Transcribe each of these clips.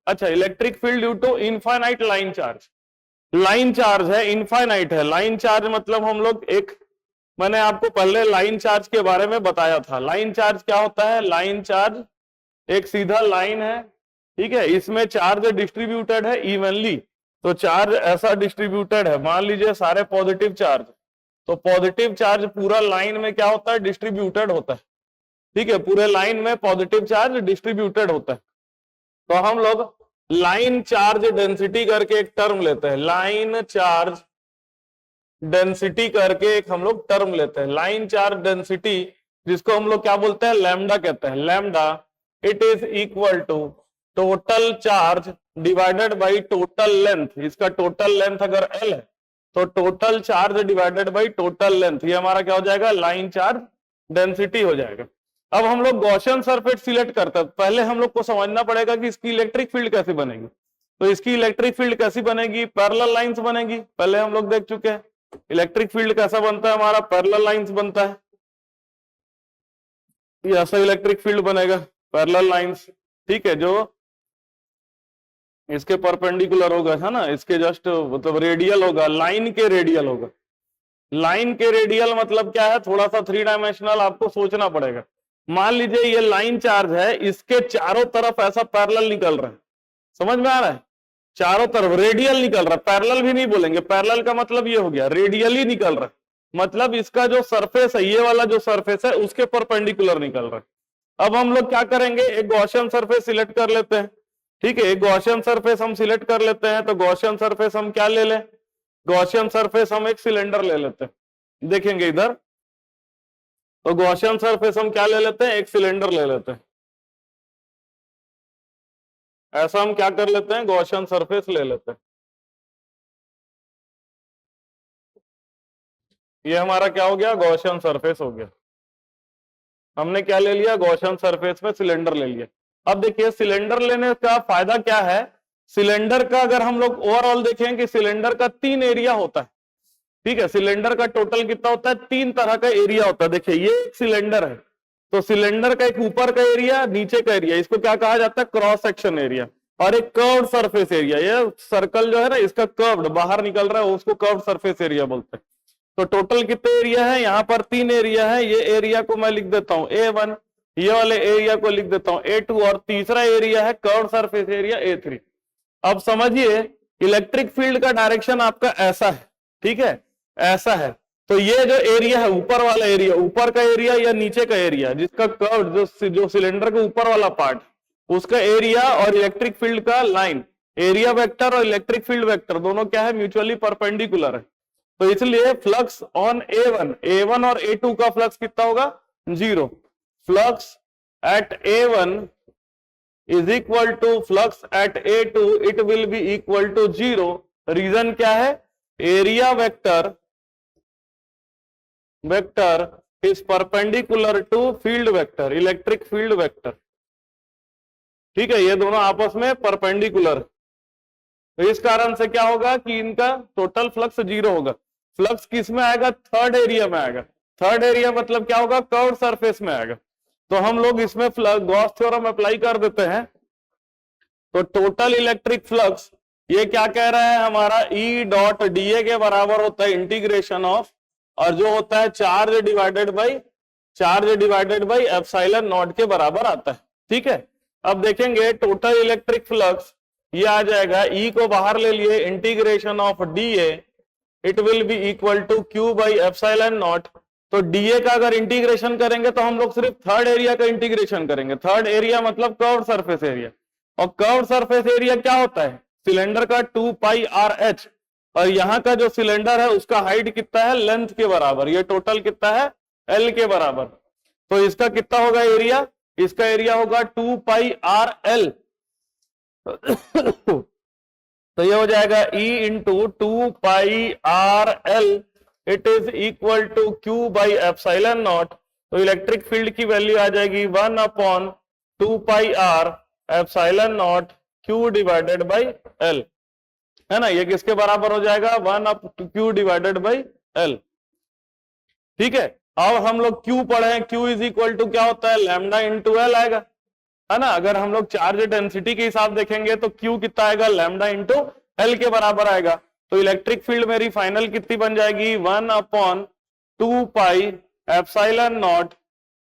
अच्छा, electric field due to infinite line charge. Line charge है, infinite है। Line charge मतलब हम लोग मैंने आपको पहले लाइन चार्ज के बारे में बताया था। लाइन चार्ज क्या होता है? लाइन चार्ज एक सीधा लाइन है, ठीक है, इसमें चार्ज डिस्ट्रीब्यूटेड है इवनली। तो चार्ज ऐसा डिस्ट्रीब्यूटेड है, मान लीजिए सारे पॉजिटिव चार्ज, तो पॉजिटिव चार्ज पूरा लाइन में क्या होता है? डिस्ट्रीब्यूटेड होता है, ठीक है, पूरे लाइन में पॉजिटिव चार्ज डिस्ट्रीब्यूटेड होता है। तो हम लोग लाइन चार्ज डेंसिटी करके एक टर्म लेते हैं, लाइन चार्ज डेंसिटी करके एक हम लोग टर्म लेते हैं, लाइन चार्ज डेंसिटी, जिसको हम लोग क्या बोलते हैं? लैम्डा कहते हैं। Lambda it is equal to total charge divided by total length. इसका टोटल लेंथ अगर L है तो total charge divided by total length, ये हमारा क्या हो जाएगा? लाइन चार्ज डेंसिटी हो जाएगा। अब हम लोग गॉसियन सरफेस सिलेक्ट करते हैं। पहले हम लोग को समझना पड़ेगा कि इसकी इलेक्ट्रिक फील्ड कैसे बनेगी। तो इसकी इलेक्ट्रिक फील्ड कैसी बनेगी? पैरेलल लाइंस बनेगी। पहले हम लोग देख चुके हैं इलेक्ट्रिक फील्ड कैसा बनता है हमारा? पैरेलल लाइंस बनता है। ये ऐसा इलेक्ट्रिक फील्ड बनेगा, पैरेलल लाइंस, ठीक है, जो इसके परपेंडिकुलर होगा, है ना, इसके जस्ट मतलब रेडियल होगा, लाइन के रेडियल होगा। लाइन के रेडियल मतलब क्या है? थोड़ा सा थ्री डायमेंशनल आपको सोचना पड़ेगा। मान लीजिए ये लाइन चार्ज है, इसके चारों तरफ ऐसा पैरेलल निकल रहा है, समझ में आ रहा है? चारों तरफ रेडियल निकल रहा है, पैरेलल भी नहीं बोलेंगे, पैरेलल का मतलब ये हो गया रेडियल ही निकल रहा है, मतलब इसका जो सरफेस है, ये वाला जो सरफेस है उसके परपेंडिकुलर निकल रहा है। अब हम लोग क्या करेंगे? एक गॉसियन सरफेस सिलेक्ट कर लेते हैं, ठीक है, एक गॉसियन सरफेस हम सिलेक्ट कर लेते हैं। तो गॉसियन सरफेस हम क्या ले लें? गॉसियन सरफेस हम एक सिलेंडर ले लेते हैं, देखेंगे इधर। तो गॉसियन सरफेस हम क्या ले लेते हैं? एक सिलेंडर ले लेते हैं। ऐसा हम क्या कर लेते हैं? गॉसियन सरफेस ले लेते हैं। ये हमारा क्या हो गया? गॉसियन सरफेस हो गया। हमने क्या ले लिया? गॉसियन सरफेस में सिलेंडर ले लिया। अब देखिए सिलेंडर लेने का फायदा क्या है? सिलेंडर का अगर हम लोग ओवरऑल देखें कि सिलेंडर का 3 एरिया होता है, ठीक है, सिलेंडर का टोटल कितना होता है? 3 तरह का एरिया होता है। देखिए ये एक सिलेंडर है, तो सिलेंडर का एक ऊपर का एरिया, नीचे का एरिया, इसको क्या कहा जाता है? Cross section area. और एक कर्व्ड सरफेस एरिया, ये सर्कल जो है ना इसका कर्व्ड बाहर निकल रहा है, उसको कर्व्ड सरफेस एरिया बोलते हैं। तो टोटल कितने एरिया है? यहाँ पर 3 एरिया है। ये एरिया को मैं लिख देता हूं A1, ये वाले एरिया को लिख देता हूं A2, और तीसरा एरिया है कर्व्ड सरफेस एरिया A3। अब समझिए इलेक्ट्रिक फील्ड का डायरेक्शन आपका ऐसा है, ठीक है, ऐसा है। तो ये जो एरिया है, ऊपर वाला एरिया, ऊपर का एरिया या नीचे का एरिया, जिसका कर्व जो सिलेंडर के ऊपर वाला पार्ट, उसका एरिया और इलेक्ट्रिक फील्ड का लाइन, एरिया वेक्टर और इलेक्ट्रिक फील्ड वेक्टर दोनों क्या है? म्यूचुअली परपेंडिकुलर है। तो इसलिए फ्लक्स ऑन A1 और A2 का फ्लक्स कितना होगा? 0। Flux at A1 is equal to flux at A2, it will be equal to 0। Reason क्या है? Area vector is perpendicular to field vector, electric field vector, ठीक है, ये दोनों आपस में परपेंडिकुलर। तो इस कारण से क्या होगा कि इनका टोटल फ्लक्स 0 होगा। फ्लक्स किस में आएगा? थर्ड एरिया में आएगा। थर्ड एरिया मतलब क्या होगा? कर्व्ड सरफेस में आएगा। तो हम लोग इसमें गॉस थ्योरम अप्लाई कर देते हैं। तो टोटल इलेक्ट्रिक फ्लक्स ये क्या कह रहा है हमारा? E डॉट DA के बराबर होता है इंटीग्रेशन ऑफ, और जो होता है charge divided by epsilon not के बराबर आता है, ठीक है। अब देखेंगे टोटल इलेक्ट्रिक फ्लक्स ये आ जाएगा, E को बाहर ले लिए, integration of DA, it will be equal to Q by epsilon naught. तो DA का अगर इंटीग्रेशन करेंगे तो हम लोग सिर्फ थर्ड एरिया का इंटीग्रेशन करेंगे। थर्ड एरिया मतलब कर्व्ड सरफेस एरिया, और कर्व्ड सरफेस एरिया क्या होता है? सिलेंडर का 2 पाई RH, और यहाँ का जो सिलेंडर है उसका हाइट कितना है? लेंथ के बराबर। ये टोटल कितना है? L के बराबर। तो इसका कितना होगा एरिया? इसका एरिया होगा 2 पाई RL। तो ये हो जाएगा E into 2 pi RL, it is equal to Q by epsilon naught. तो इलेक्ट्रिक फील्ड की वैल्यू आ जाएगी 1/2 pi R epsilon naught Q divided by L, है ना। ये किसके बराबर हो जाएगा? 1/Q डिवाइडेड बाई L, ठीक है। अब हम लोग Q पढ़े हैं, Q इज इक्वल टू क्या होता है? लैम्डा इंटू L आएगा। है ना। अगर हम लोग चार्ज डेंसिटी के हिसाब देखेंगे तो Q कितना आएगा, लैम्डा इंटू एल के बराबर आएगा। तो इलेक्ट्रिक फील्ड मेरी फाइनल कितनी बन जाएगी, 1/2 पाई एप्सिलॉन नॉट,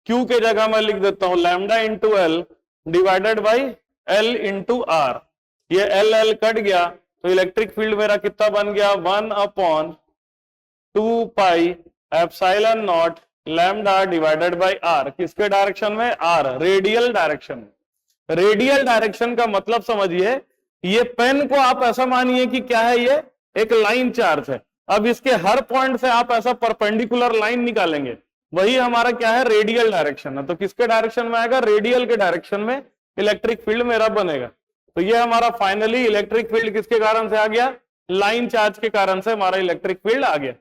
Q के जगह मैं लिख देता हूं lambda into L divided by L into R. ये एल एल कट गया तो इलेक्ट्रिक फील्ड मेरा कितना बन गया, 1/2 pi epsilon naught lambda divided by R. किसके डायरेक्शन में, आर, रेडियल डायरेक्शन में। रेडियल डायरेक्शन का मतलब समझिए, ये पेन को आप ऐसा मानिए कि क्या है, ये एक लाइन चार्ज है। अब इसके हर पॉइंट से आप ऐसा परपेंडिकुलर लाइन निकालेंगे, वही हमारा क्या है, रेडियल डायरेक्शन है। तो किसके डायरेक्शन में आएगा, रेडियल के डायरेक्शन में इलेक्ट्रिक फील्ड मेरा बनेगा। तो ये हमारा फाइनली इलेक्ट्रिक फील्ड किसके कारण से आ गया, लाइन चार्ज के कारण से हमारा इलेक्ट्रिक फील्ड आ गया।